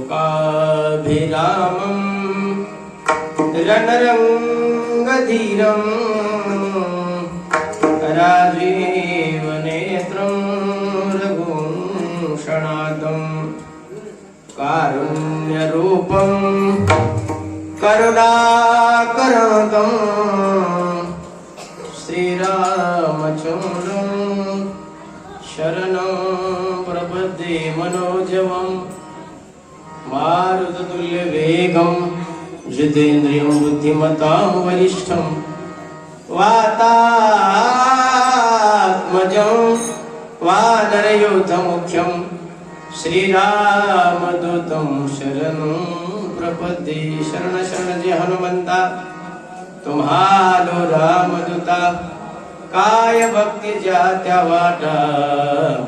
लोकाभिरामम् रणरङ्गधीरम् राजीवनेत्रं रघुशणादं कारुण्यरूपं करुणाकरदं श्रीरामचन्द्रं शरणं प्रपद्ये मनोजवं मारुततुल्यवेगं जितेन्द्रियं बुद्धिमतां वरिष्ठं वातात्मजं वानरयूथमुख्यं श्रीरामदूतं शरणं प्रपद्ये। शरण शरण जय हनुमंता तुम्हारो रामदूता काय भक्ती जात्या वाटा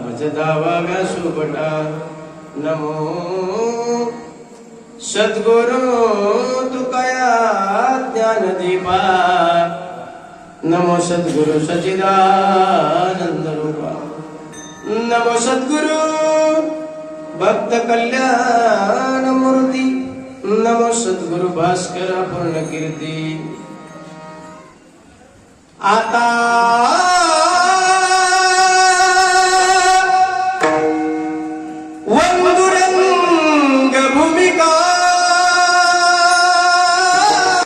भजदावा व्यासुपटा। नमो सद्गुरु तुकया ज्ञानदीपा नमो सद्गुरु सच्चिदानंद रूपा। नमो सद्गुरु भक्त कल्याण मूर्ती नमो सद्गुरु भास्कर पूर्ण कीर्ती। आता